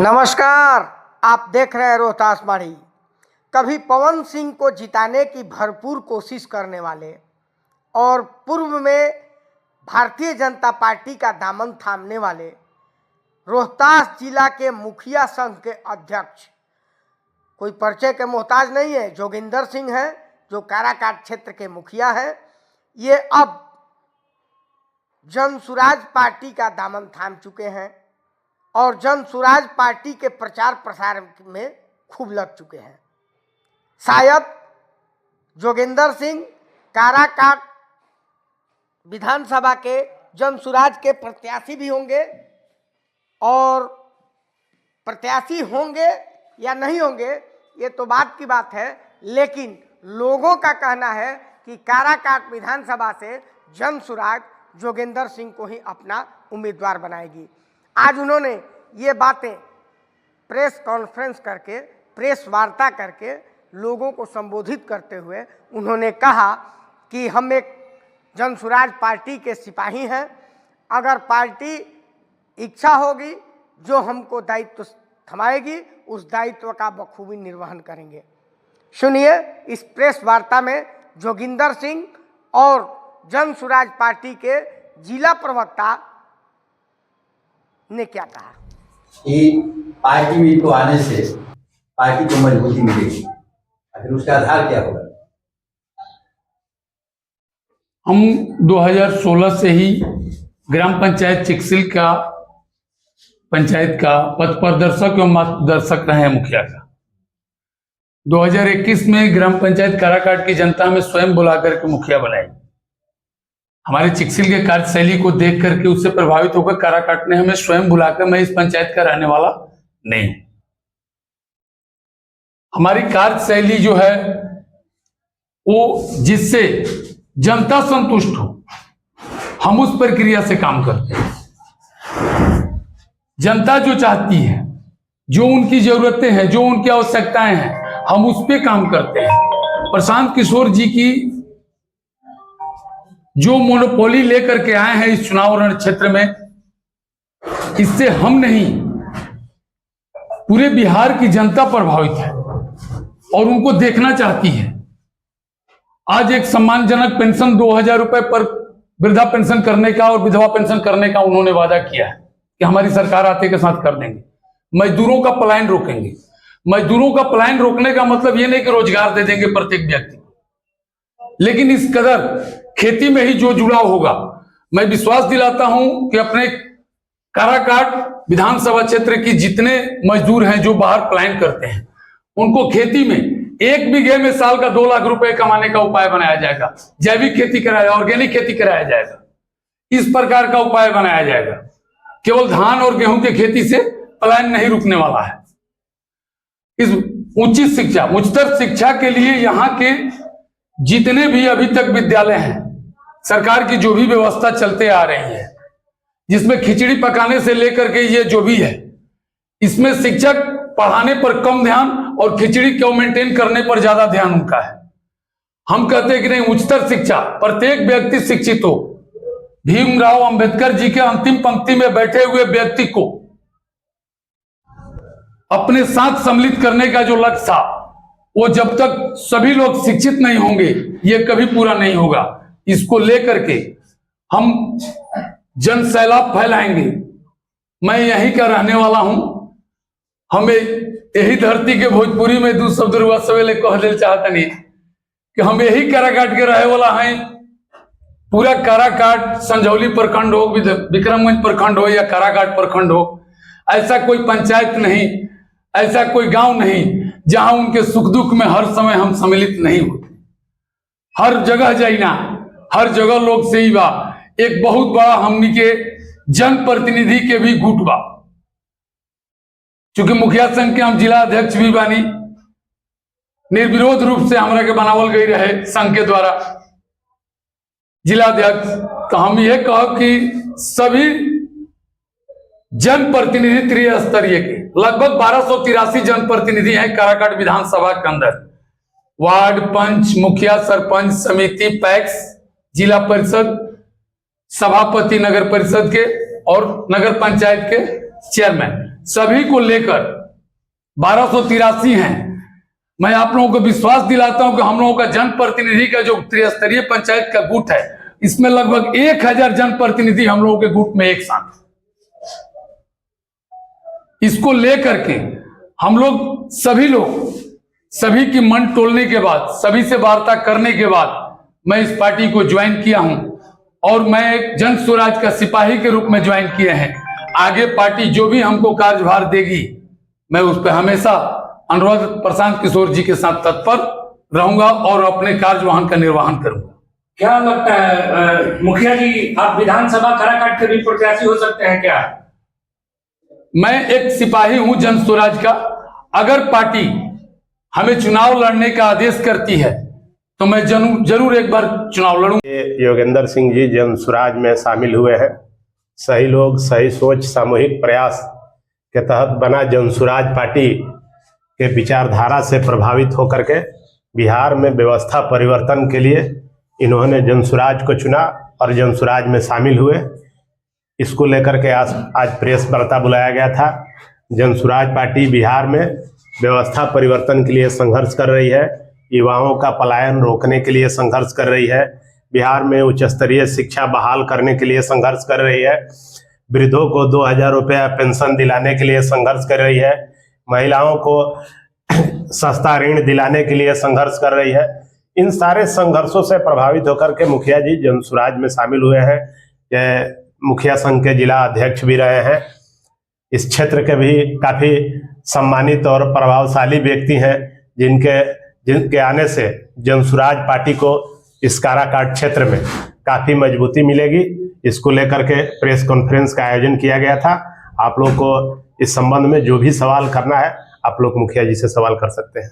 नमस्कार, आप देख रहे हैं रोहतास बाड़ी। कभी पवन सिंह को जिताने की भरपूर कोशिश करने वाले और पूर्व में भारतीय जनता पार्टी का दामन थामने वाले रोहतास जिला के मुखिया संघ के अध्यक्ष कोई परिचय के मोहताज नहीं है, जोगिंदर सिंह हैं, जो काराकाट क्षेत्र के मुखिया हैं। ये अब जन सुराज पार्टी का दामन थाम चुके हैं और जन सुराज पार्टी के प्रचार प्रसार में खूब लग चुके हैं। शायद जोगिंदर सिंह काराकाट विधानसभा के जन सुराज के प्रत्याशी भी होंगे और प्रत्याशी होंगे या नहीं होंगे ये तो बात की बात है, लेकिन लोगों का कहना है कि काराकाट विधानसभा से जन सुराज जोगिंदर सिंह को ही अपना उम्मीदवार बनाएगी। आज उन्होंने ये बातें प्रेस कॉन्फ्रेंस करके, प्रेस वार्ता करके लोगों को संबोधित करते हुए उन्होंने कहा कि हम एक जन सुराज पार्टी के सिपाही हैं। अगर पार्टी इच्छा होगी जो हमको दायित्व थमाएगी उस दायित्व का बखूबी निर्वहन करेंगे। सुनिए इस प्रेस वार्ता में जोगिंदर सिंह और जन सुराज पार्टी के जिला प्रवक्ता ने क्या कहा। कि पार्टी में तो आने से पार्टी को मजबूती मिलेगी, आखिर उसका आधार क्या होगा? हम 2016 से ही ग्राम पंचायत चिकसिल का पंचायत का पथ प्रदर्शक एवं मार्गदर्शक रहे हैं मुखिया का। 2021 में ग्राम पंचायत काराकाट की जनता में स्वयं बुलाकर के मुखिया बनाई। हमारे चिकसिल के कार्यशैली को देख करके उससे प्रभावित होकर काराकाट ने हमें स्वयं बुलाकर, मैं इस पंचायत का रहने वाला नहीं हूं, हमारी कार्यशैली जो है वो जिससे जनता संतुष्ट हो, हम उस प्रक्रिया से काम करते हैं। जनता जो चाहती है, जो उनकी जरूरतें हैं, जो उनकी आवश्यकताएं हैं, हम उस पर काम करते हैं। प्रशांत किशोर जी की जो मोनोपोली लेकर के आए हैं इस चुनाव रण क्षेत्र में, इससे हम नहीं पूरे बिहार की जनता प्रभावित है और उनको देखना चाहती है। आज एक सम्मानजनक पेंशन 2000 रुपए पर वृद्धा पेंशन करने का और विधवा पेंशन करने का उन्होंने वादा किया है कि हमारी सरकार आते के साथ कर देंगे। मजदूरों का पलायन रोकेंगे। मजदूरों का पलायन रोकने का मतलब ये नहीं कि रोजगार दे देंगे प्रत्येक व्यक्ति को, लेकिन इस कदर खेती में ही जो जुड़ाव होगा, मैं विश्वास दिलाता हूं कि अपने काराकाट विधानसभा क्षेत्र की जितने मजदूर हैं जो बाहर पलायन करते हैं, उनको खेती में 1 बीघे में साल का 2 लाख रुपए कमाने का उपाय बनाया जाएगा। जैविक खेती कराया, ऑर्गेनिक खेती कराया जाएगा, इस प्रकार का उपाय बनाया जाएगा। केवल धान और गेहूं की खेती से पलायन नहीं रुकने वाला है। इस उचित शिक्षा, उच्चतर शिक्षा के लिए यहाँ के जितने भी अभी तक विद्यालय हैं, सरकार की जो भी व्यवस्था चलते आ रही है, जिसमें खिचड़ी पकाने से लेकर के ये जो भी है, इसमें शिक्षक पढ़ाने पर कम ध्यान और खिचड़ी को मेंटेन करने पर ज्यादा ध्यान उनका है। हम कहते हैं कि नहीं, उच्चतर शिक्षा, प्रत्येक व्यक्ति शिक्षित हो। भीमराव अंबेडकर जी के अंतिम पंक्ति में बैठे हुए व्यक्ति को अपने साथ सम्मिलित करने का जो लक्ष्य था, वो जब तक सभी लोग शिक्षित नहीं होंगे ये कभी पूरा नहीं होगा। इसको लेकर के हम जन सैलाब फैलाएंगे। मैं यहीं का रहने वाला हूं, हमें यही धरती के भोजपुरी में 2 शब्द रुआ सवेले कह दिल चाहता नहीं कि हम यही काराकाट के रहे वाला हैं। पूरा काराकाट, संजौली प्रखंड हो, विक्रमगंज प्रखंड हो या काराकाट प्रखंड हो, ऐसा कोई पंचायत नहीं, ऐसा कोई गांव नहीं जहां उनके सुख दुख में हर समय हम सम्मिलित नहीं होते। हर जगह जाइना, हर जगह लोग से ही बा। एक बहुत बड़ा हमनी के जनप्रतिनिधि के भी गुट बा, चूंकि मुखिया संघ के हम जिला अध्यक्ष भी बानी, निर्विरोध रूप से हमरा के बनावल गई रहे संघ के द्वारा जिला अध्यक्ष। तो हम यह कहो कि सभी जनप्रतिनिधि त्रिस्तरीय के लगभग 1283 जनप्रतिनिधि हैं काराकाट विधानसभा के अंदर। वार्ड, पंच, मुखिया, सरपंच, समिति, पैक्स, जिला परिषद, सभापति नगर परिषद के और नगर पंचायत के चेयरमैन, सभी को लेकर 1283 हैं। मैं आप लोगों को विश्वास दिलाता हूं कि हम लोगों का जनप्रतिनिधि का जो त्रिस्तरीय पंचायत का गुट है, इसमें लगभग 1000 जनप्रतिनिधि हम लोगों के गुट में एक साथ। इसको लेकर के हम लोग सभी की मन तोड़ने के बाद, सभी से वार्ता करने के बाद मैं इस पार्टी को ज्वाइन किया हूं और मैं एक जन स्वराज का सिपाही के रूप में ज्वाइन किए हैं। आगे पार्टी जो भी हमको कार्यभार देगी, मैं उस पर हमेशा अनुराग प्रशांत किशोर जी के साथ तत्पर रहूंगा और अपने कार्यवाहन का निर्वहन करूंगा। क्या लगता है मुखिया जी, आप विधानसभा काराकाट के भी प्रत्याशी हो सकते हैं क्या? मैं एक सिपाही हूं जन स्वराज का। अगर पार्टी हमें चुनाव लड़ने का आदेश करती है तो मैं जरूर एक बार चुनाव लड़ूंगा। योगेंद्र सिंह जी जन स्वराज में शामिल हुए हैं। सही लोग, सही सोच, सामूहिक प्रयास के तहत बना जन स्वराज पार्टी के विचारधारा से प्रभावित होकर के बिहार में व्यवस्था परिवर्तन के लिए इन्होंने जन स्वराज को चुना और जन स्वराज में शामिल हुए। इसको लेकर के आज प्रेस वार्ता बुलाया गया था। जन स्वराज पार्टी बिहार में व्यवस्था परिवर्तन के लिए संघर्ष कर रही है, युवाओं का पलायन रोकने के लिए संघर्ष कर रही है, बिहार में उच्च स्तरीय शिक्षा बहाल करने के लिए संघर्ष कर रही है, वृद्धों को 2000 रुपया पेंशन दिलाने के लिए संघर्ष कर रही है, महिलाओं को सस्ता ऋण दिलाने के लिए संघर्ष कर रही है। इन सारे संघर्षों से प्रभावित होकर के मुखिया जी जन स्वराज में शामिल हुए हैं। ये मुखिया संघ के जिला अध्यक्ष भी रहे हैं। इस क्षेत्र के भी काफी सम्मानित और प्रभावशाली व्यक्ति हैं, जिनके आने से जन स्वराज पार्टी को इस काराकाट क्षेत्र में काफी मजबूती मिलेगी। इसको लेकर के प्रेस कॉन्फ्रेंस का आयोजन किया गया था। आप लोग को इस संबंध में जो भी सवाल करना है, आप लोग मुखिया जी से सवाल कर सकते हैं।